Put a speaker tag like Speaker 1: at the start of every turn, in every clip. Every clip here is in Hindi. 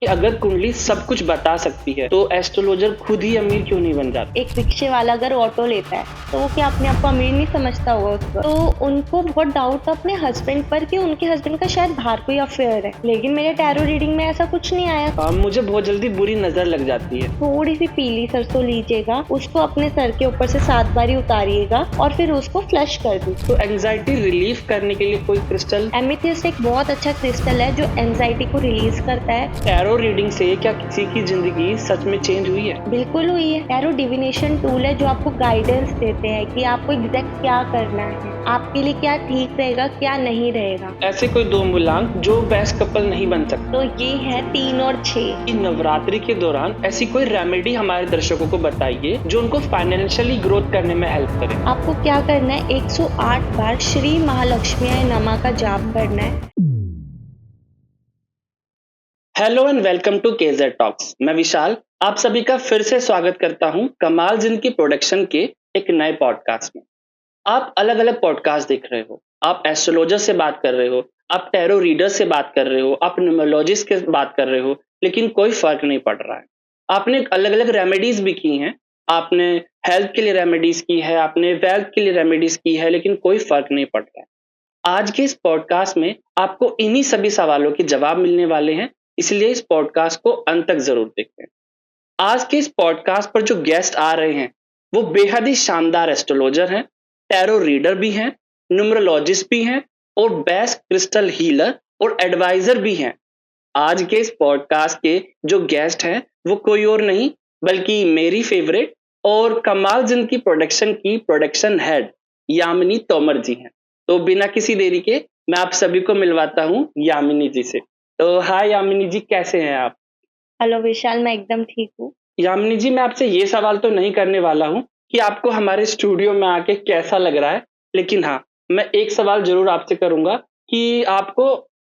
Speaker 1: कि अगर कुंडली सब कुछ बता सकती है तो एस्ट्रोलॉजर खुद ही अमीर क्यों नहीं बन जाता।
Speaker 2: एक रिक्शे वाला अगर ऑटो लेता है तो वो क्या अपने आप को अमीर नहीं समझता होगा उस वक्त? तो उनको बहुत डाउट था अपने हस्बैंड पर कि उनके हस्बैंड का शायद बाहर कोई अफेयर है, लेकिन मेरे टैरो रीडिंग में ऐसा कुछ नहीं आया।
Speaker 1: मुझे बहुत जल्दी बुरी नजर लग जाती है।
Speaker 2: थोड़ी सी पीली सरसों लीजिएगा, उसको अपने सर के ऊपर से 7 बारी उतारिएगा और फिर उसको फ्लश कर दीजिए।
Speaker 1: तो एंजाइटी रिलीफ करने के लिए कोई क्रिस्टल?
Speaker 2: एमेथिस्ट एक बहुत अच्छा क्रिस्टल है जो एंजाइटी को रिलीज करता है।
Speaker 1: टैरो रीडिंग से क्या किसी की जिंदगी सच में चेंज हुई है?
Speaker 2: बिल्कुल हुई है। टैरो डिविनेशन टूल है जो आपको गाइडेंस देते हैं कि आपको एग्जैक्ट क्या करना है, आपके लिए क्या ठीक रहेगा, क्या नहीं रहेगा।
Speaker 1: ऐसे कोई दो मूलांक जो बेस्ट कपल नहीं बन सकते?
Speaker 2: तो ये है 3 और 6।
Speaker 1: कि नवरात्रि के दौरान ऐसी कोई रेमेडी हमारे दर्शकों को बताइए जो उनको फाइनेंशियली ग्रोथ करने में हेल्प करे।
Speaker 2: आपको क्या करना है, 108 बार श्री महालक्ष्मी नमः का जाप करना है।
Speaker 1: Hello and welcome to KZ talks. मैं विशाल आप सभी का फिर से स्वागत करता हूं कमाल जिंदगी प्रोडक्शन के एक नए पॉडकास्ट में। आप अलग अलग पॉडकास्ट देख रहे हो, आप एस्ट्रोलॉजर से बात कर रहे हो, आप टैरो रीडर से बात कर रहे हो, आप न्यूमरोलॉजिस्ट के बात कर रहे हो, लेकिन कोई फर्क नहीं पड़ रहा है। आपने अलग अलग रेमेडीज भी की हैं, आपने हेल्थ के लिए रेमेडीज की है, आपने वेल्थ के लिए रेमेडीज की है, लेकिन कोई फर्क नहीं पड़ रहा है। आज के इस पॉडकास्ट में आपको इन्हीं सभी सवालों के जवाब मिलने वाले हैं, इसलिए इस पॉडकास्ट को अंत तक जरूर देखें। आज के इस पॉडकास्ट पर जो गेस्ट आ रहे हैं वो बेहद ही शानदार एस्ट्रोलॉजर हैं, टैरो रीडर भी हैं, न्यूमरोलॉजिस्ट भी हैं और बेस्ट क्रिस्टल हीलर और एडवाइजर भी हैं। आज के इस पॉडकास्ट के जो गेस्ट हैं वो कोई और नहीं बल्कि मेरी फेवरेट और कमाल जिंदगी प्रोडक्शन की प्रोडक्शन हेड यामिनी तोमर जी हैं। तो बिना किसी देरी के मैं आप सभी को मिलवाता हूँ यामिनी जी से। तो हाय यामिनी जी, कैसे हैं आप?
Speaker 2: हेलो विशाल, मैं एकदम ठीक हूँ।
Speaker 1: यामिनी जी, मैं आपसे ये सवाल तो नहीं करने वाला हूँ कि आपको हमारे स्टूडियो में आके कैसा लग रहा है, लेकिन हाँ, मैं एक सवाल जरूर आपसे करूंगा कि आपको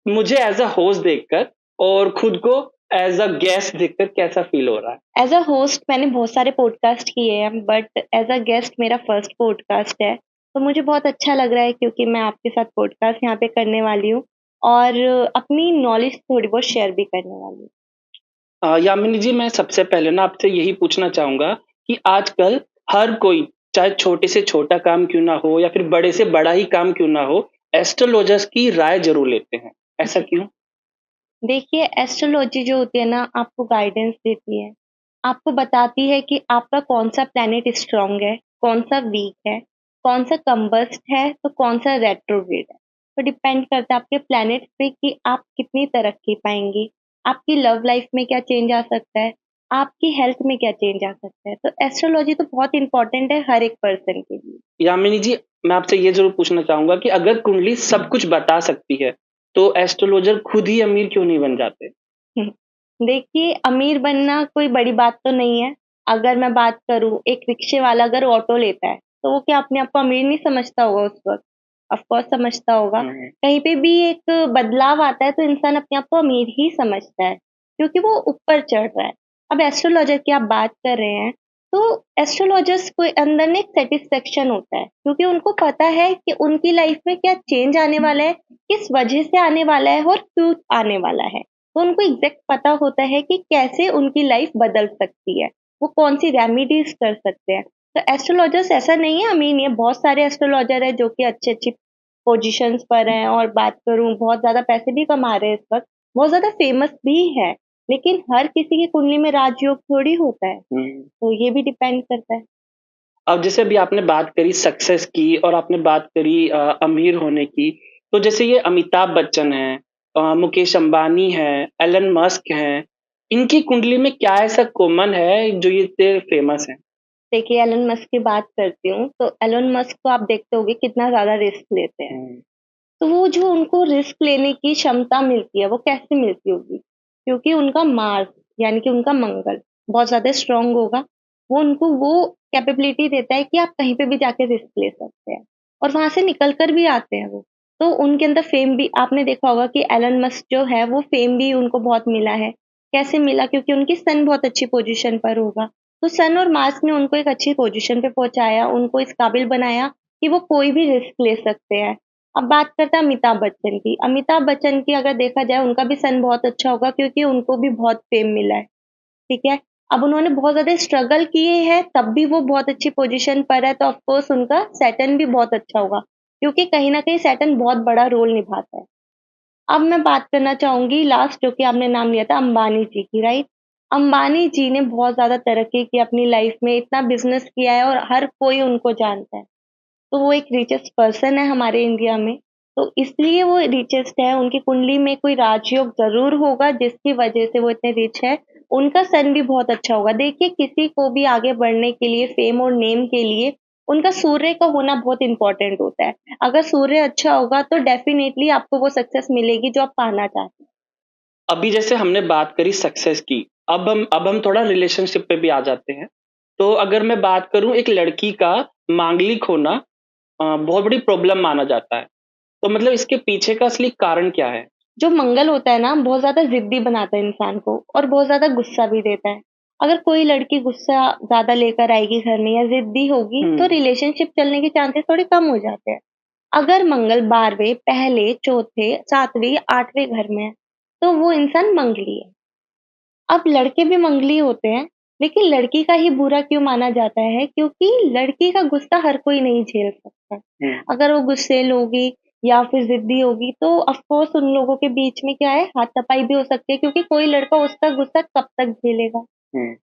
Speaker 1: मुझे एज अ होस्ट देखकर और खुद को एज अ गेस्ट देखकर कैसा फील हो रहा है?
Speaker 2: एज अ होस्ट मैंने बहुत सारे पॉडकास्ट किए हैं, बट एज अ गेस्ट मेरा फर्स्ट पॉडकास्ट है। तो मुझे बहुत अच्छा लग रहा है क्योंकि मैं आपके साथ पॉडकास्ट यहाँ पे करने वाली हूँ और अपनी नॉलेज थोड़ी बहुत शेयर भी करने वाली हूँ।
Speaker 1: यामिनी जी, मैं सबसे पहले ना आपसे यही पूछना चाहूंगा कि आजकल हर कोई, चाहे छोटे से छोटा काम क्यों ना हो या फिर बड़े से बड़ा ही काम क्यों ना हो, एस्ट्रोलॉजर्स की राय जरूर लेते हैं। ऐसा
Speaker 2: जी,
Speaker 1: क्यों?
Speaker 2: देखिए एस्ट्रोलॉजी जो होती है ना, आपको गाइडेंस देती है, आपको बताती है कि आपका कौन सा प्लेनेट स्ट्रांग है, कौन सा वीक है, कौन सा कंबस्ट है, तो कौन सा रेट्रोग्रेड है। तो डिपेंड करता है आपके प्लेनेट पे कि आप कितनी तरक्की पाएंगी, आपकी लव लाइफ में क्या चेंज आ सकता है, आपकी हेल्थ में क्या चेंज आ सकता है। तो एस्ट्रोलॉजी तो बहुत इंपॉर्टेंट है हर एक पर्सन के लिए।
Speaker 1: यामिनी जी, मैं आपसे ये ज़रूर पूछना चाहूँगा कि अगर कुंडली सब कुछ बता सकती है, तो एस्ट्रोलॉजर खुद ही अमीर क्यों नहीं बन जाते?
Speaker 2: देखिए, अमीर बनना कोई बड़ी बात तो नहीं है। अगर मैं बात करूँ, एक रिक्शे वाला अगर ऑटो लेता है, तो वो क्या अपने आप को अमीर नहीं समझता होगा उस वक़्त? ऑफ़ कोर्स समझता होगा।
Speaker 1: हुँ।
Speaker 2: कहीं पे भी एक बदलाव आता है तो इंसान अपने आप को अमीर ही समझता है, क्योंकि वो ऊपर चढ़ रहा है। अब एस्ट्रोलॉजर की आप बात कर रहे हैं, तो एस्ट्रोलॉजर्स को अंदर ना एक सैटिस्फैक्शन होता है, क्योंकि उनको पता है कि उनकी लाइफ़ में क्या चेंज आने वाला है, किस वजह से आने वाला है और क्यों आने वाला है। तो उनको एग्जैक्ट पता होता है कि कैसे उनकी लाइफ बदल सकती है, वो कौन सी रेमेडीज कर सकते हैं। तो एस्ट्रोलॉजर्स ऐसा नहीं है अमीर नहीं है, बहुत सारे एस्ट्रोलॉजर है जो कि अच्छी अच्छी पोजीशंस पर हैं, और बात करूं बहुत ज्यादा पैसे भी कमा रहे हैं इस वक्त, बहुत ज्यादा फेमस भी है। लेकिन हर किसी की कुंडली में राजयोग थोड़ी होता है,
Speaker 1: हुँ।
Speaker 2: तो ये भी डिपेंड करता है।
Speaker 1: अब जैसे अभी आपने बात करी सक्सेस की और आपने बात करी अमीर होने की, तो जैसे ये अमिताभ बच्चन हैं, मुकेश अंबानी हैं, एलन मस्क हैं, इनकी कुंडली में क्या ऐसा कॉमन है जो ये इतने फेमस हैं?
Speaker 2: देखिए एलन मस्क की बात करती हूँ, तो एलन मस्क को आप देखते होंगे कितना ज्यादा रिस्क लेते हैं।
Speaker 1: हुँ।
Speaker 2: तो वो जो उनको रिस्क लेने की क्षमता मिलती है, वो कैसे मिलती होगी? क्योंकि उनका मार्स यानी कि उनका मंगल बहुत ज़्यादा स्ट्रॉन्ग होगा। वो उनको वो कैपेबिलिटी देता है कि आप कहीं पे भी जाके रिस्क ले सकते हैं और वहाँ से निकल कर भी आते हैं वो। तो उनके अंदर फेम भी आपने देखा होगा कि एलन मस्क जो है वो फेम भी उनको बहुत मिला है। कैसे मिला? क्योंकि उनकी सन बहुत अच्छी पोज़ीशन पर होगा। तो सन और मार्स ने उनको एक अच्छी पोज़ीशन पे पहुँचाया, उनको इस काबिल बनाया कि वो कोई भी रिस्क ले सकते हैं। अब बात करते हैं अमिताभ बच्चन की। अमिताभ बच्चन की अगर देखा जाए उनका भी सन बहुत अच्छा होगा क्योंकि उनको भी बहुत फेम मिला है, ठीक है? अब उन्होंने बहुत ज़्यादा स्ट्रगल किए हैं तब भी वो बहुत अच्छी पोज़ीशन पर है तो ऑफ़ कोर्स उनका सैटर्न भी बहुत अच्छा होगा, क्योंकि कहीं न कहीं सैटर्न बहुत बड़ा रोल निभाता है। अब मैं बात करना चाहूँगी लास्ट जो कि आपने नाम लिया था अंबानी जी की, राइट? अंबानी जी ने बहुत ज़्यादा तरक्की की अपनी लाइफ़ में, इतना बिज़नेस किया है और हर कोई उनको जानता है। तो वो एक रिचेस्ट पर्सन है हमारे इंडिया में, तो इसलिए वो रिचेस्ट है, उनकी कुंडली में कोई राजयोग ज़रूर होगा जिसकी वजह से वो इतने रिच है। उनका सन भी बहुत अच्छा होगा। देखिए किसी को भी आगे बढ़ने के लिए, फ़ेम और नेम के लिए उनका सूर्य का होना बहुत इम्पोर्टेंट होता है। अगर सूर्य अच्छा होगा तो डेफ़िनेटली आपको वो सक्सेस मिलेगी जो आप पाना चाहते हैं।
Speaker 1: अभी जैसे हमने बात करी सक्सेस की, अब हम थोड़ा रिलेशनशिप पे भी आ जाते हैं। तो अगर मैं बात करूँ एक लड़की का मांगलिक होना बहुत बड़ी प्रॉब्लम माना जाता है। तो मतलब इसके पीछे का असली कारण क्या है?
Speaker 2: जो मंगल होता है ना, बहुत ज़्यादा ज़िद्दी बनाता है इंसान को और बहुत ज़्यादा गुस्सा भी देता है। अगर कोई लड़की गुस्सा ज़्यादा लेकर आएगी घर में या ज़िद्दी होगी, तो रिलेशनशिप चलने के चांसेस थोड़े कम हो जाते हैं। अगर मंगल 12वें, पहले, चौथे, 7वें या 8वें घर में है, तो वो इंसान मंगली है। अब लड़के भी मंगली होते हैं, लेकिन लड़की का ही बुरा क्यों माना जाता है? क्योंकि लड़की का गुस्सा हर कोई नहीं झेल सकता। अगर वो गुस्सैल होगी या फिर ज़िद्दी होगी तो ऑफ़ कोर्स उन लोगों के बीच में क्या है हाथापाई भी हो सकती है क्योंकि कोई लड़का उसका गुस्सा कब तक झेलेगा,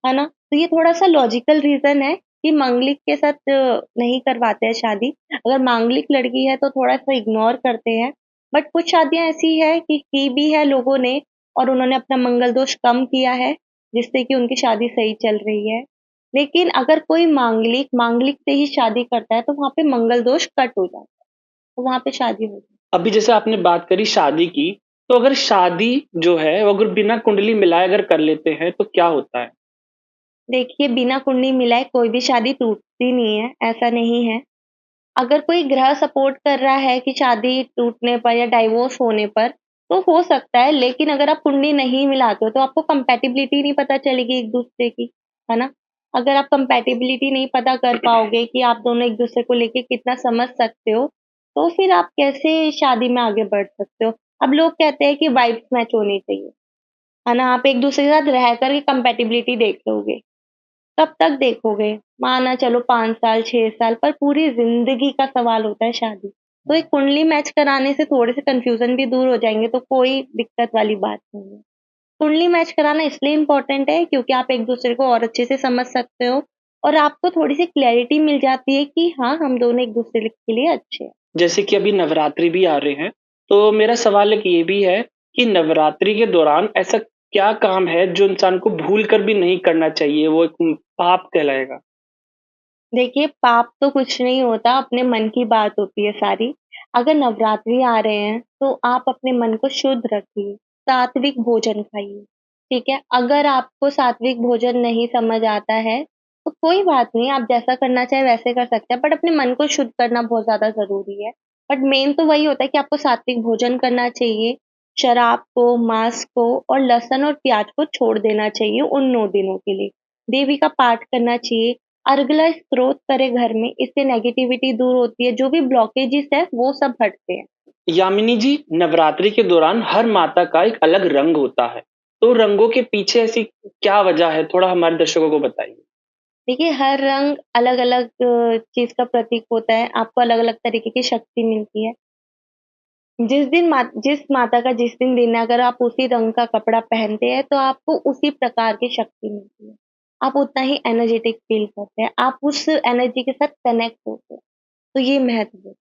Speaker 2: है ना? तो ये थोड़ा-सा लॉजिकल रीज़न है कि मांगलिक के साथ नहीं करवाते हैं शादी। अगर मांगलिक लड़की है तो थोड़ा-सा इग्नोर करते हैं। बट कुछ शादियाँ ऐसी है कि की भी है लोगों ने और उन्होंने अपना मंगल दोष कम किया है, जिससे कि उनकी शादी सही चल रही है। लेकिन अगर कोई मांगलिक से ही शादी करता है, तो वहाँ पे मंगल दोष कट हो जाता है, तो वहाँ पे शादी हो जाती
Speaker 1: अभी जैसे आपने बात करी शादी की, तो अगर शादी जो है वो अगर बिना कुंडली मिलाए अगर कर लेते हैं तो क्या होता है?
Speaker 2: है। देखिए, बिना कुंडली मिलाए कोई भी शादी टूटती नहीं है, ऐसा नहीं है। अगर कोई ग्रह सपोर्ट कर रहा है कि शादी टूटने पर या डाइवोर्स होने पर, तो हो सकता है, लेकिन अगर आप कुंडली नहीं मिलाते हो, तो आपको कंपैटिबिलिटी नहीं पता चलेगी एक-दूसरे की, है ना? अगर आप कंपैटिबिलिटी नहीं पता कर पाओगे कि आप दोनों एक-दूसरे को लेके कितना समझ सकते हो, तो फिर आप कैसे शादी में आगे बढ़ सकते हो? अब लोग कहते हैं कि वाइब्स मैच होनी चाहिए, है ना? आप एक-दूसरे के साथ रह कर के कंपैटिबिलिटी देख लोगे। कब तक देखोगे? माना चलो 5 साल, 6 साल पर पूरी ज़िंदगी का सवाल होता है शादी। तो एक कुंडली मैच कराने से थोड़े से कन्फ्यूज़न भी दूर हो जाएँगे, तो कोई दिक्कत वाली बात नहीं है। कुंडली मैच कराना इसलिए इम्पोर्टेंट है क्योंकि आप एक-दूसरे को और अच्छे से समझ सकते हो और आपको थोड़ी-सी क्लैरिटी मिल जाती है कि हाँ, हम दोनों एक-दूसरे के लिए अच्छे हैं।
Speaker 1: जैसे कि अभी नवरात्रि भी आ रहे हैं, तो मेरा सवाल एक ये भी है कि नवरात्रि के दौरान ऐसा क्या काम है जो इंसान को भूल कर भी नहीं करना चाहिए, वो एक पाप कहलाएगा?
Speaker 2: देखिए, पाप तो कुछ नहीं होता, अपने मन की बात होती है सारी। अगर नवरात्रि आ रहे हैं, तो आप अपने मन को शुद्ध रखिए, सात्विक भोजन खाइए, ठीक है? अगर आपको सात्विक भोजन नहीं समझ आता है, तो कोई बात नहीं, आप जैसा करना चाहें वैसे कर सकते हैं, बट अपने मन को शुद्ध करना बहुत ज़्यादा ज़रूरी है। बट मेन तो वही होता है कि आपको सात्विक भोजन करना चाहिए, शराब को, मांस को और लहसुन और प्याज को छोड़ देना चाहिए उन 9 दिनों के लिए। देवी का पाठ करना चाहिए, अर्गला स्त्रोत करें घर में, इससे नेगेटिविटी दूर होती है, जो भी ब्लॉकेजेस है वो सब हटते हैं।
Speaker 1: यामिनी जी, नवरात्रि के दौरान हर माता का एक अलग रंग होता है, तो रंगों के पीछे ऐसी क्या वजह है? थोड़ा हमारे दर्शकों को बताइए।
Speaker 2: देखिए हर रंग अलग-अलग चीज़ का प्रतीक होता है, आपको अलग-अलग तरीके की शक्ति मिलती है। जिस माता का जिस दिन है, अगर आप उसी रंग का कपड़ा पहनते हैं, तो आपको उसी प्रकार की शक्ति मिलती है। आप उतना ही एनर्जेटिक फ़ील करते हैं, आप उस एनर्जी के साथ कनेक्ट होते हैं, तो ये महत्व है।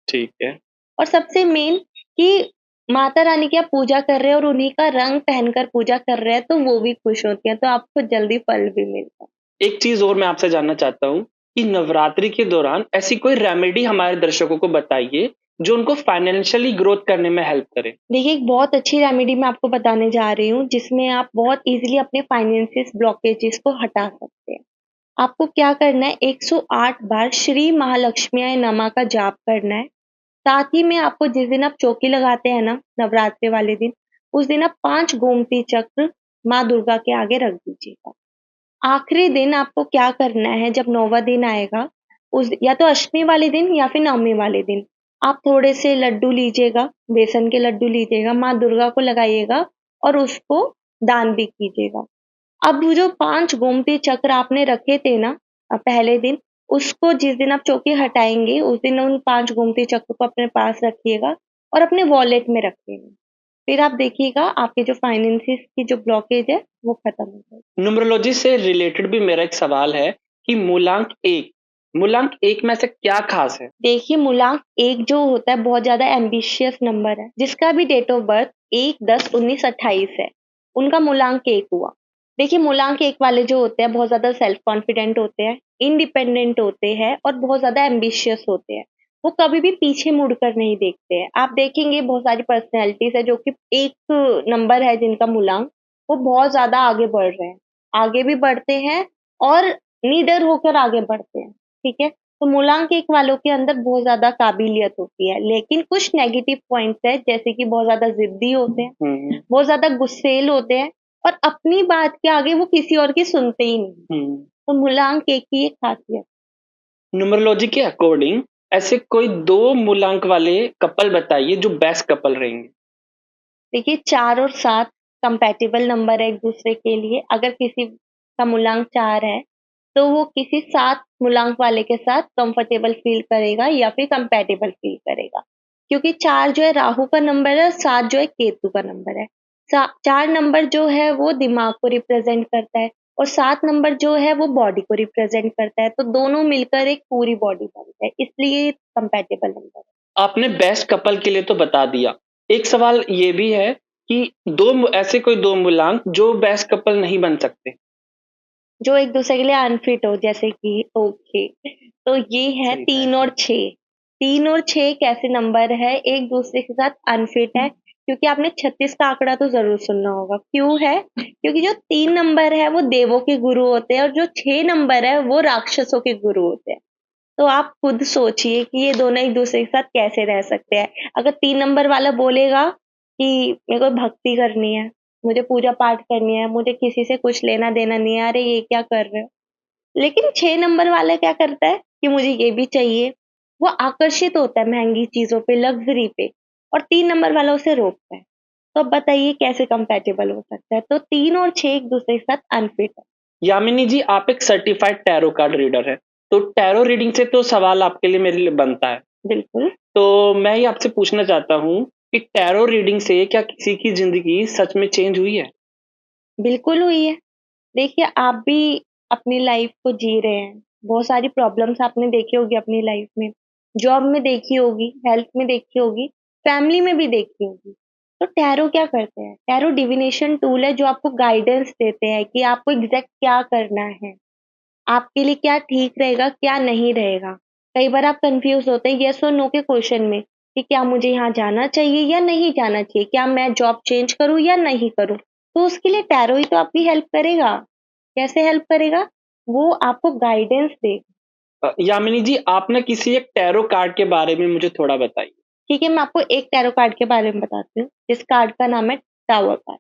Speaker 1: ठीक है।
Speaker 2: और सबसे मेन कि माता रानी की आप पूजा कर रहे हैं और उन्हीं का रंग पहनकर पूजा कर रहे हैं, तो वो भी खुश होती हैं, तो आपको जल्दी फल भी मिलता है।
Speaker 1: एक चीज़ और मैं आपसे जानना चाहता हूँ कि नवरात्रि के दौरान ऐसी कोई रेमेडी हमारे दर्शकों को बताइए, जो उनको फाइनेंशियली ग्रोथ करने में हेल्प करे?
Speaker 2: देखिए, एक बहुत अच्छी रेमेडी मैं आपको बताने जा रही हूँ, जिसमें आप बहुत ईज़िली अपने फाइनेंसिस ब्लॉकेजेस को हटा सकते हैं। आपको क्या करना है, 108 बार श्री महालक्ष्मीयाय नमः का जाप करना है। साथ ही में आपको जिस दिन आप चौकी लगाते हैं ना, नवरात्रि वाले दिन, उस दिन आप 5 गोमती चक्र माँ दुर्गा के आगे रख दीजिएगा। आखिरी दिन आपको क्या करना है जब 9वाँ दिन आएगा, उस या तो अष्टमी वाले दिन या फिर नवमी वाले दिन, आप थोड़े से लड्डू लीजिएगा, बेसन के लड्डू लीजिएगा, माँ दुर्गा को लगाइएगा और उसको दान भी कीजिएगा। अब वो जो 5 गोमती चक्र आपने रखे थे ना पहले दिन, उसको जिस दिन आप चौकी हटाएँगे, उस दिन उन 5 गोमती चक्र को अपने पास रखिएगा और अपने वॉलेट में रखिएगा। फिर आप देखिएगा आपके जो फाइनेंसेस की जो ब्लॉकेज है, वो खत्म हो जाएगी।
Speaker 1: न्यूमरोलॉजी से रिलेटेड भी मेरा एक सवाल है कि मूलांक 1 में से क्या खास है?
Speaker 2: देखिए मूलांक 1 जो होता है बहुत ज़्यादा एम्बिशियस नंबर है, जिसका भी डेट ऑफ बर्थ 1, 10, 19, 28 है, उनका मूलांक 1 हुआ। देखिए मूलांक 1 वाले जो होते हैं बहुत ज़्यादा सेल्फ कॉन्फिडेंट होते हैं, इंडिपेंडेंट होते हैं और बहुत ज़्यादा एम्बिशियस होते हैं। वो कभी भी पीछे मुड़कर नहीं देखते हैं। आप देखेंगे बहुत सारी पर्सनैलिटीज़ है जो कि 1 नंबर है जिनका मूलांक, वो बहुत ज़्यादा आगे बढ़ रहे हैं। आगे भी बढ़ते हैं और निडर होकर आगे बढ़ते हैं, ठीक है? तो मूलांक 1 वालों के अंदर बहुत ज़्यादा काबिलियत होती है, लेकिन कुछ नेगेटिव पॉइंट्स हैं जैसे कि बहुत ज़्यादा ज़िद्दी होते हैं, बहुत ज़्यादा गुस्सैल होते हैं और अपनी बात के आगे वो किसी और की सुनते ही नहीं। तो मूलांक 1 की एक खासियत।
Speaker 1: न्यूमरोलॉजी के अकॉर्डिंग ऐसे कोई 2 मूलांक वाले कपल बताइए जो बेस्ट कपल रहेंगे।
Speaker 2: देखिए 4 और 7 कंपैटिबल नंबर है एक-दूसरे के लिए। अगर किसी का मूलांक 4 है, तो वो किसी 7 मूलांक वाले के साथ कंफर्टेबल फ़ील करेगा या फिर कंपैटिबल फ़ील करेगा। क्योंकि 4 जो है राहु का नंबर है, 7 जो है केतु का नंबर है। 4 नंबर जो है वो दिमाग को रिप्रेज़ेंट करता है और 7 नंबर जो है वो बॉडी को रिप्रेज़ेंट करता है। तो दोनों मिलकर एक पूरी बॉडी बनता है, इसलिए कंपैटिबल नंबर है।
Speaker 1: आपने बेस्ट कपल के लिए तो बता दिया। एक सवाल ये भी है कि ऐसे कोई 2 मूलांक जो बेस्ट कपल नहीं बन सकते।
Speaker 2: जो एक-दूसरे के लिए अनफिट हो जैसे कि ओके, तो ये है
Speaker 1: सही
Speaker 2: 3
Speaker 1: बात
Speaker 2: और 6। 3 और 6 एक ऐसे नंबर है एक-दूसरे के साथ अनफिट है क्योंकि आपने 36 का आंकड़ा तो ज़रूर सुना होगा। क्यों है? क्योंकि जो 3 नंबर है वो देवों के गुरु होते हैं और जो 6 नंबर है वो राक्षसों के गुरु होते हैं। तो आप खुद सोचिए कि ये दोनों एक-दूसरे के साथ कैसे रह सकते हैं। अगर 3 नंबर वाला बोलेगा कि मेरे को भक्ति करनी है, मुझे पूजा-पाठ करनी है, मुझे किसी से कुछ लेना-देना नहीं है, अरे ये क्या कर रहे हो? लेकिन 6 नंबर वाला क्या करता है कि मुझे ये भी चाहिए। वो आकर्षित होता है महँगी चीज़ों पे, लग्ज़री पे और 3 नंबर वाला उसे रोकता है। तो अब बताइए कैसे कंपैटिबल हो सकता है? तो 3 और 6 एक-दूसरे के साथ अनफिट है।
Speaker 1: यामिनी जी, आप एक सर्टिफाइड टैरो कार्ड रीडर हैं। तो टैरो रीडिंग से तो सवाल आपके लिए मेरे लिए बनता है।
Speaker 2: बिल्कुल।
Speaker 1: तो मैं ये आपसे पूछना चाहता हूँ कि टैरो रीडिंग से क्या किसी की ज़िंदगी सच में चेंज हुई है?
Speaker 2: बिल्कुल हुई है। देखिए, आप भी अपनी लाइफ़ को जी रहे हैं। बहुत सारी प्रॉब्लम्स आपने देखी होगी अपनी लाइफ़ में। जॉब में देखी होगी, हेल्थ में देखी होगी, फैमिली में भी देखी होगी। तो टैरो क्या करते हैं? टैरो डिविनेशन टूल है जो आपको गाइडेंस देते हैं कि आपको एग्ज़ैक्ट क्या करना है। आपके लिए क्या ठीक रहेगा, क्या नहीं रहेगा। कई बार आप कन्फ्यूज़ होते हैं येस और नो के क्वेश्चन में कि क्या मुझे यहाँ जाना चाहिए या नहीं जाना चाहिए? क्या मैं जॉब चेंज करूँ या नहीं करूँ? तो उसके लिए टैरो ही तो आपकी हेल्प करेगा। कैसे हेल्प करेगा? वो आपको गाइडेंस देगा।
Speaker 1: यामिनी जी, आप ना किसी एक टैरो कार्ड के बारे में मुझे थोड़ा बताइए।
Speaker 2: ठीक है, मैं आपको एक टैरो कार्ड के बारे में बताती हूँ। इस कार्ड का नाम है टावर कार्ड।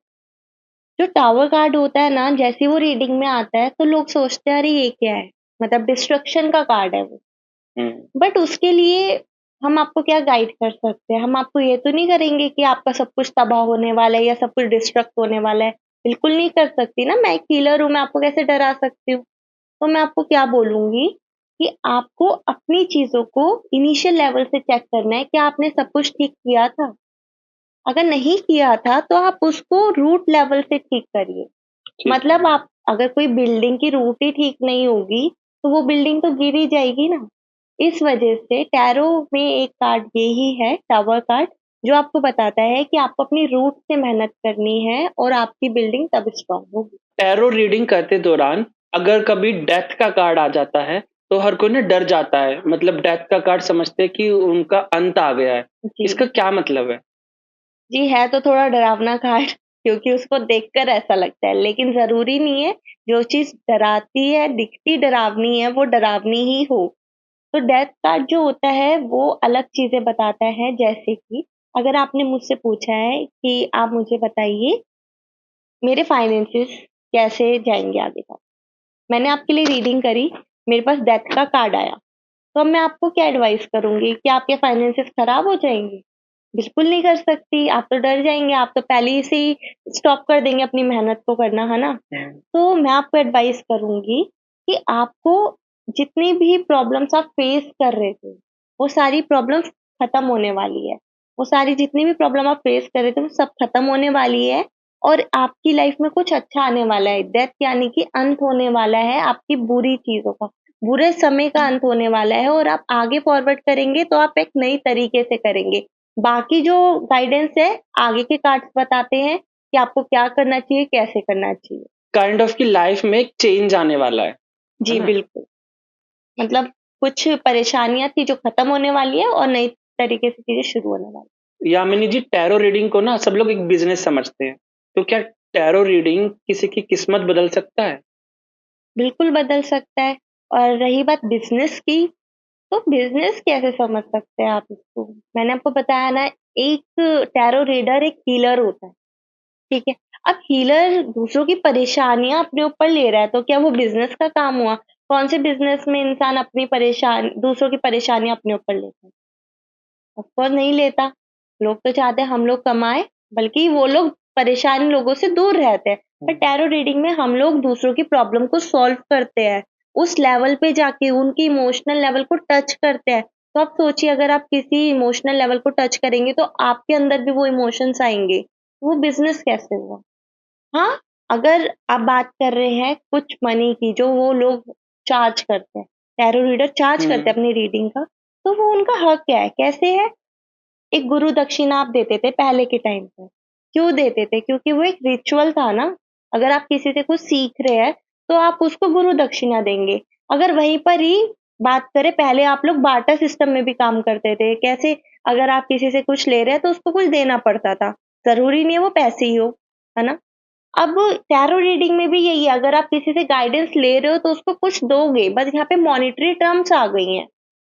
Speaker 2: जो टावर कार्ड होता है ना, जैसे ही वो रीडिंग में आता है तो लोग सोचते हैं अरे ये क्या है? मतलब डिस्ट्रक्शन का कार्ड है वो।
Speaker 1: हुँ।
Speaker 2: बट उसके लिए हम आपको क्या गाइड कर सकते हैं? हम आपको ये तो नहीं करेंगे कि आपका सब कुछ तबाह होने वाला है या सब कुछ डिस्ट्रक्ट होने वाला है। बिल्कुल नहीं कर सकती ना, मैं एक हीलर हूँ, मैं आपको कैसे डरा सकती हूँ? तो मैं आपको क्या बोलूँगी कि आपको अपनी चीज़ों को इनिशियल लेवल से चेक करना है, क्या आपने सब कुछ ठीक किया था? अगर नहीं किया था, तो आप उसको रूट लेवल से ठीक करिए।
Speaker 1: ठीक है।
Speaker 2: मतलब आप अगर कोई बिल्डिंग की रूट ही ठीक नहीं होगी, तो वो बिल्डिंग तो गिर ही जाएगी ना। इस वजह से टैरो में एक कार्ड ये ही है टावर कार्ड, जो आपको बताता है कि आपको अपनी रूट से मेहनत करनी है और आपकी बिल्डिंग तब स्ट्रॉन्ग होगी।
Speaker 1: टैरो रीडिंग करते दौरान अगर कभी डेथ का कार्ड आ जाता है, तो हर कोई ना डर जाता है। मतलब डेथ का कार्ड समझते हैं कि उनका अंत आ गया है।
Speaker 2: जी।
Speaker 1: इसका क्या मतलब है?
Speaker 2: जी, है तो थोड़ा डरावना कार्ड क्योंकि उसको देखकर ऐसा लगता है, लेकिन ज़रूरी नहीं है, जो चीज़ डराती है, दिखती डरावनी है, वो डरावनी ही हो। तो डेथ कार्ड जो होता है वो अलग चीज़ें बताता है जैसे कि अगर आपने मुझसे पूछा है कि आप मुझे बताइए मेरे फाइनेंसेस कैसे जाएँगे आगे का? मैंने आपके लिए रीडिंग करी, मेरे पास डेथ का कार्ड आया। तो अब मैं आपको क्या एडवाइस करूँगी कि आपके फाइनेंसेस खराब हो जाएँगे? बिल्कुल नहीं कर सकती, आप तो डर जाएँगे, आप तो पहले ही से ही स्टॉप कर देंगे अपनी मेहनत को करना, है ना? तो मैं आपको एडवाइस करूँगी कि आपको जितनी भी प्रॉब्लम्स आप फेस कर रहे थे, वो सारी प्रॉब्लम्स खत्म होने वाली है। वो सारी जितनी भी प्रॉब्लम आप फेस कर रहे थे, वो सब खत्म होने वाली है और आपकी लाइफ में कुछ अच्छा आने वाला है। डेथ यानी कि अंत होने वाला है आपकी बुरी चीज़ों का, बुरे समय का अंत होने वाला है और आप आगे फॉरवर्ड करेंगे तो आप एक नई तरीके से करेंगे। बाकी जो गाइडेंस है, आगे के कार्ड्स बताते हैं कि आपको क्या करना चाहिए, कैसे करना चाहिए।
Speaker 1: काइंड ऑफ की लाइफ में एक चेंज आने वाला है
Speaker 2: जी,
Speaker 1: ना?
Speaker 2: बिल्कुल। मतलब कुछ परेशानियाँ थी जो खत्म होने वाली है और नई तरीके से चीज़ें शुरू होने वाली
Speaker 1: यामिनी जी, टैरो रीडिंग को ना सब लोग एक बिजनेस समझते हैं, तो क्या टैरो रीडिंग किसी की किस्मत बदल सकता है?
Speaker 2: बिल्कुल बदल सकता है और रही बात बिज़नेस की, तो बिज़नेस कैसे समझ सकते हैं आप इसको? मैंने आपको बताया ना, एक टैरो रीडर एक हीलर होता है, ठीक है? अब हीलर दूसरों की परेशानियाँ अपने ऊपर ले रहा है, तो क्या वो बिज़नेस का काम हुआ? कौन से बिज़नेस में इंसान अपनी दूसरों की परेशानियाँ अपने ऊपर लेता है? ऑफ कोर्स नहीं लेता। लोग तो चाहते हैं हम लोग कमाएँ, बल्कि वो लोग परेशान लोगों से दूर रहते हैं। पर टैरो रीडिंग में हम लोग दूसरों की प्रॉब्लम को सॉल्व करते हैं। उस लेवल पे जाके उनकी इमोशनल लेवल को टच करते हैं। तो आप सोचिए, अगर आप किसी इमोशनल लेवल को टच करेंगे तो आपके अंदर भी वो इमोशंस आएँगे। वो बिज़नेस कैसे हुआ? हाँ, अगर आप बात कर रहे हैं कुछ मनी की जो वो लोग चार्ज करते हैं, टैरो रीडर चार्ज करते हैं अपनी रीडिंग का, तो वो उनका हक है। कैसे है? एक गुरु दक्षिणा आप देते थे पहले के टाइम पे। क्यों देते थे? क्योंकि वो एक रिचुअल था ना। अगर आप किसी से कुछ सीख रहे हैं, तो आप उसको गुरु दक्षिणा देंगे। अगर वहीं पर ही बात करें, पहले आप लोग बार्टर सिस्टम में भी काम करते थे। कैसे? अगर आप किसी से कुछ ले रहे हैं, तो उसको कुछ देना पड़ता था। ज़रूरी नहीं है वो पैसे ही हो, है ना? अब टैरो रीडिंग में भी यही है, अगर आप किसी से गाइडेंस ले रहे हो तो उसको कुछ दोगे, बस यहाँ पे मॉनेटरी टर्म्स आ गई हैं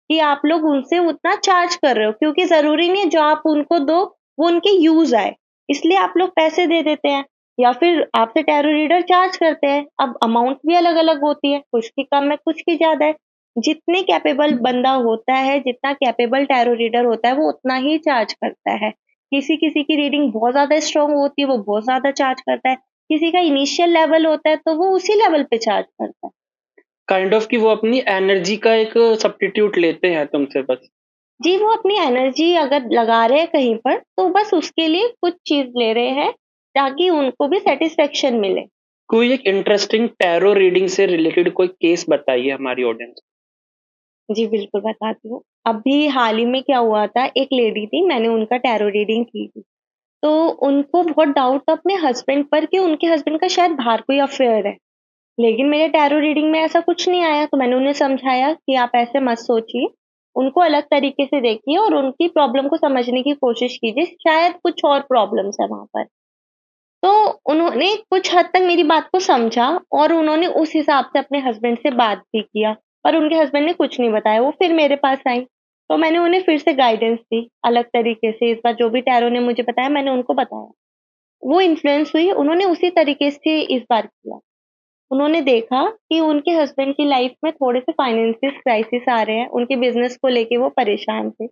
Speaker 2: कि आप लोग उनसे उतना चार्ज कर रहे हो, क्योंकि ज़रूरी नहीं है जो आप उनको दो वो उनके यूज़ आए, इसलिए आप लोग पैसे दे देते हैं या फिर आपसे टैरो रीडर चार्ज करते हैं। अब अमाउंट भी अलग-अलग होती है, कुछ की कम है, कुछ की ज़्यादा है। जितने कैपेबल बंदा होता है, जितना कैपेबल टैरो रीडर होता है, वो उतना ही चार्ज करता है। किसी-किसी की रीडिंग बहुत ज़्यादा स्ट्रॉन्ग होती है, वो बहुत ज़्यादा चार्ज करता है। किसी का इनिशियल लेवल होता है तो वो उसी लेवल पे चार्ज करता है।
Speaker 1: काइंड ऑफ कि वो अपनी एनर्जी का एक सब्स्टिट्यूट लेते हैं तुमसे बस।
Speaker 2: जी, वो अपनी एनर्जी अगर लगा रहे हैं कहीं पर तो बस उसके लिए कुछ चीज़ ले रहे हैं ताकि उनको भी सैटिस्फैक्शन मिले।
Speaker 1: कोई एक इंटरेस्टिंग टैरो रीडिंग से रिलेटेड कोई केस बताइए हमारी ऑडियंस
Speaker 2: जी, बिल्कुल बताती हूँ। अभी हाल ही में क्या हुआ था, एक लेडी थी, मैंने उनका टैरो रीडिंग की थी। तो उनको बहुत डाउट था अपने हस्बैंड पर कि उनके हस्बैंड का शायद बाहर कोई अफ़ेयर है। लेकिन मेरे टैरो रीडिंग में ऐसा कुछ नहीं आया, तो मैंने उन्हें समझाया कि आप ऐसे मत सोचिए, उनको अलग तरीके से देखिए और उनकी प्रॉब्लम को समझने की कोशिश कीजिए, शायद कुछ और प्रॉब्लम्स है वहाँ पर। तो उन्होंने कुछ हद तक मेरी बात को समझा और उन्होंने उस हिसाब से अपने हस्बैंड से बात भी किया, पर उनके हस्बैंड ने कुछ नहीं बताया, वो फिर मेरे पास आई। तो मैंने उन्हें फिर से गाइडेंस दी, अलग तरीके से, इस बार जो भी टैरो ने मुझे बताया मैंने उनको बताया। वो इन्फ्लुएंस हुई, उन्होंने उसी तरीके से इस बार किया। उन्होंने देखा कि उनके हस्बैंड की लाइफ में थोड़े-से फाइनेंशियल क्राइसिस आ रहे हैं, उनके बिज़नेस को लेके वो परेशान थे।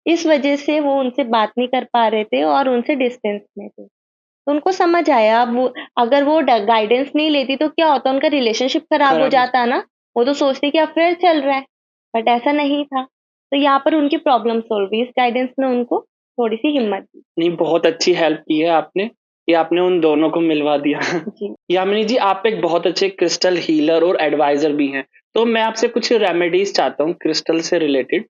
Speaker 2: इस वजह से वो उनसे बात नहीं कर पा रहे थे और उनसे डिस्टेंस में थे। तो उनको समझ आया, अब वो अगर वो ड गाइडेंस नहीं लेती तो क्या होता, उनका रिलेशनशिप खराब हो
Speaker 1: खराब है।
Speaker 2: जाता ना। वो तो सोचती कि अफ़ेयर चल रहा है, बट ऐसा नहीं था। तो यहाँ पर उनकी प्रॉब्लम सॉल्व हुई, इस गाइडेंस ने उनको थोड़ी-सी हिम्मत दी।
Speaker 1: नहीं, बहुत अच्छी हेल्प की है आपने कि आपने उन दोनों को मिलवा दिया।
Speaker 2: जी।
Speaker 1: यामिनी जी, आप एक बहुत अच्छे क्रिस्टल हीलर और एडवाइजर भी हैं, तो मैं आपसे कुछ रेमेडीज चाहता हूँ क्रिस्टल से रिलेटेड।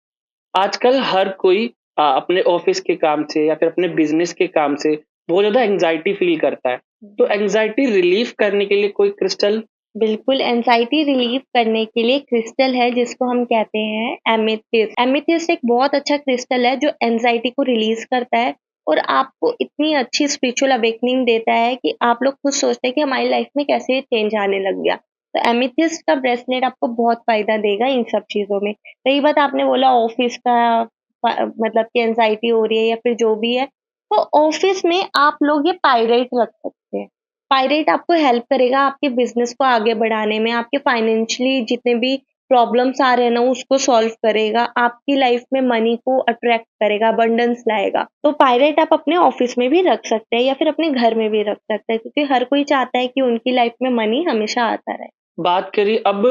Speaker 1: आजकल हर कोई अपने ऑफिस के काम से या फिर अपने बिजनेस के काम से बहुत ज्यादा एंजाइटी फील करता है, तो एंजाइटी रिलीफ करने के लिए कोई क्रिस्टल?
Speaker 2: बिल्कुल, एंग्ज़ायटी रिलीव करने के लिए क्रिस्टल है जिसको हम कहते हैं एमेथिस्ट। एमेथिस्ट एक बहुत अच्छा क्रिस्टल है जो एंग्ज़ायटी को रिलीज़ करता है और आपको इतनी अच्छी स्पिरिचुअल अवेकनिंग देता है कि आप लोग खुद सोचते हैं कि हमारी लाइफ में कैसे चेंज आने लग गया। तो एमेथिस्ट का ब्रेसलेट आपको बहुत फ़ायदा देगा इन सब चीज़ों में। रही बात आपने बोला ऑफ़िस का, मतलब कि एंग्ज़ायटी हो रही है या फिर जो भी है, तो ऑफ़िस में आप लोग ये पाइरेट रख सकते हैं। पायरेट आपको हेल्प करेगा आपके बिज़नेस को आगे बढ़ाने में, आपके फाइनेंशियली जितने भी प्रॉब्लम्स आ रहे हैं ना उसको सॉल्व करेगा, आपकी लाइफ में मनी को अट्रैक्ट करेगा, अबंडेंस लाएगा। तो पायरेट आप अपने ऑफिस में भी रख सकते हैं या फिर अपने घर में भी रख सकते हैं, क्योंकि हर कोई चाहता है कि उनकी लाइफ में मनी हमेशा आता रहे।
Speaker 1: बात करिए अब,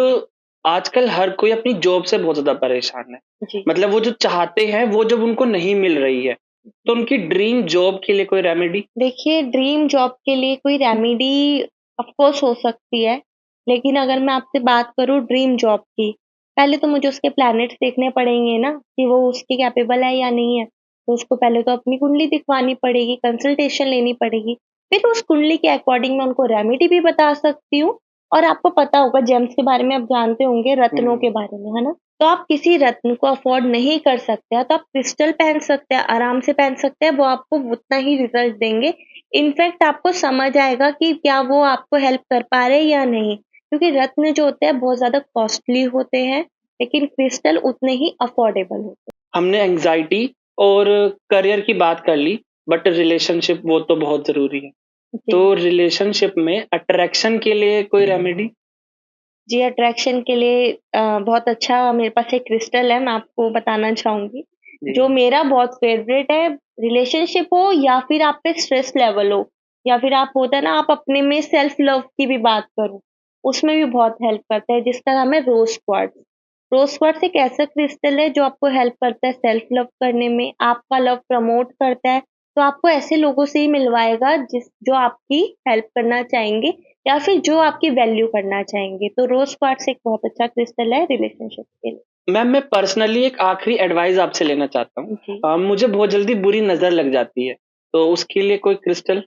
Speaker 1: आजकल हर कोई अपनी जॉब से बहुत ज़्यादा परेशान है।
Speaker 2: जी।
Speaker 1: मतलब वो जो चाहते हैं वो जब उनको नहीं मिल रही है, तो उनकी ड्रीम जॉब के लिए कोई रेमेडी?
Speaker 2: देखिए, ड्रीम जॉब के लिए कोई रेमेडी ऑफ कोर्स हो सकती है, लेकिन अगर मैं आपसे बात करूँ ड्रीम जॉब की, पहले तो मुझे उसके प्लैनेट्स देखने पड़ेंगे ना कि वो उसके कैपेबल है या नहीं है। तो उसको पहले तो अपनी कुंडली दिखवानी पड़ेगी, कंसल्टेशन लेनी पड़ेगी, फिर उस कुंडली के अकॉर्डिंग मैं उनको रेमेडी भी बता सकती हूँ। और आपको पता होगा जेम्स के बारे में आप जानते होंगे, रत्नों के बारे में, है ना? तो आप किसी रत्न को अफ़ोर्ड नहीं कर सकते हैं, तो आप क्रिस्टल पहन सकते हैं, आराम से पहन सकते हैं, वो आपको उतना ही रिज़ल्ट देंगे। इनफैक्ट आपको समझ आएगा कि क्या वो आपको हेल्प कर पा रहे हैं या नहीं। क्योंकि रत्न जो होते हैं बहुत ज़्यादा कॉस्टली होते हैं, लेकिन क्रिस्टल उतने ही अफ़ोर्डेबल होते
Speaker 1: हमने एंग्ज़ायटी और करियर की बात कर ली, बट रिलेशनशिप वो तो बहुत ज़रूरी है।
Speaker 2: हैं।
Speaker 1: तो
Speaker 2: जी।
Speaker 1: रिलेशनशिप में अट्रैक्शन के लिए कोई रेमेडी?
Speaker 2: जी, अट्रैक्शन के लिए बहुत अच्छा मेरे पास एक क्रिस्टल है, मैं आपको बताना चाहूँगी।
Speaker 1: जी।
Speaker 2: जो मेरा बहुत फ़ेवरेट है, रिलेशनशिप हो या फिर आप पे स्ट्रेस लेवल हो या फिर आप होता है ना आप अपने में सेल्फ लव की भी बात करो, उसमें भी बहुत हेल्प करता है, जिसका नाम है रोज़ क्वार्ट्ज़। रोज़ क्वार्ट्ज़ एक ऐसा क्रिस्टल है जो आपको हेल्प करता है सेल्फ लव करने में, आपका लव प्रमोट करता है, तो आपको ऐसे लोगों से ही मिलवाएगा जो आपकी हेल्प करना चाहेंगे या फिर जो आपकी वैल्यू करना चाहेंगे। तो रोज़ क्वार्ट्ज़ एक बहुत अच्छा क्रिस्टल है रिलेशनशिप के लिए।
Speaker 1: मैम, मैं पर्सनली एक आखिरी एडवाइस आपसे लेना चाहता हूँ।
Speaker 2: जी।
Speaker 1: मुझे बहुत जल्दी बुरी नज़र लग जाती है, तो उसके लिए कोई क्रिस्टल?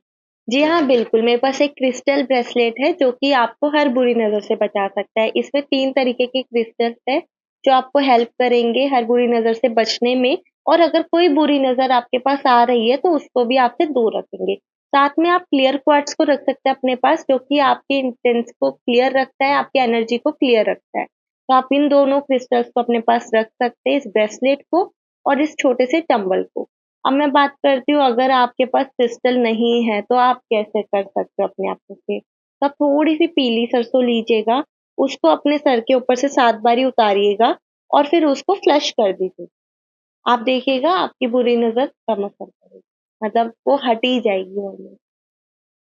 Speaker 2: जी हाँ, बिल्कुल, मेरे पास एक क्रिस्टल ब्रेसलेट है जो कि आपको हर बुरी नज़र से बचा सकता है। इसमें 3 तरीके के क्रिस्टल्स हैं जो आपको हेल्प करेंगे हर बुरी नज़र से बचने में, और अगर कोई बुरी नज़र आपके पास आ रही है तो उसको भी आपसे दूर रखेंगे। साथ में आप क्लियर क्वार्ट्ज़ को रख सकते हैं अपने पास, जो कि आपके इंटेंस को क्लियर रखता है, आपकी एनर्जी को क्लियर रखता है। तो आप इन दोनों क्रिस्टल्स को अपने पास रख सकते हैं, इस ब्रेसलेट को और इस छोटे से टंबल को। अब मैं बात करती हूँ, अगर आपके पास क्रिस्टल नहीं है तो आप कैसे कर सकते हो अपने आप को सेफ? तो आप थोड़ी-सी पीली सरसों लीजिएगा, उसको अपने सर के ऊपर से 7 बारी उतारिएगा और फिर उसको फ्लश कर दीजिए। आप देखिएगा आपकी बुरी नज़र कम असर करेगी, मतलब वो हट ही जाएगी ऑलमोस्ट।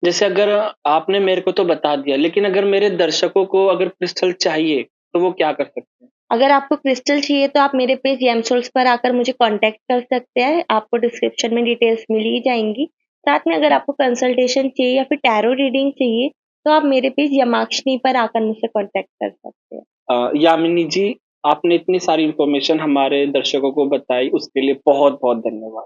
Speaker 1: जैसे अगर आपने मेरे को तो बता दिया, लेकिन अगर मेरे दर्शकों को अगर क्रिस्टल चाहिए, तो वो क्या कर सकते हैं?
Speaker 2: अगर आपको क्रिस्टल चाहिए तो आप मेरे पेज जेमसोल्स पर आकर मुझे कॉन्टैक्ट कर सकते हैं, आपको डिस्क्रिप्शन में डिटेल्स मिल ही जाएँगी। साथ में अगर आपको कंसल्टेशन चाहिए या फिर टैरो रीडिंग चाहिए, तो आप मेरे पेज यमाक्षनी पर आकर मुझसे कॉन्टैक्ट कर सकते हैं।
Speaker 1: यामिनी जी, आपने इतनी सारी इन्फॉर्मेशन हमारे दर्शकों को बताई, उसके लिए बहुत-बहुत धन्यवाद।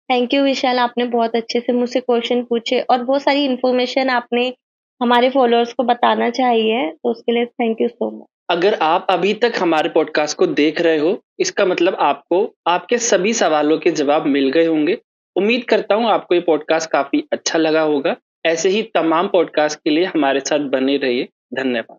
Speaker 2: थैंक यू विशाल, आपने बहुत अच्छे से मुझसे क्वेश्चन पूछे और बहुत सारी इन्फॉर्मेशन आपने हमारे फॉलोअर्स को बताना चाहिए, तो उसके लिए थैंक यू सो मच।
Speaker 1: अगर आप अभी तक हमारे पॉडकास्ट को देख रहे हो, इसका मतलब आपको आपके सभी सवालों के जवाब मिल गए होंगे। उम्मीद करता हूँ आपको ये पॉडकास्ट काफ़ी अच्छा लगा होगा। ऐसे ही तमाम पॉडकास्ट के लिए हमारे साथ बने रहिए। धन्यवाद।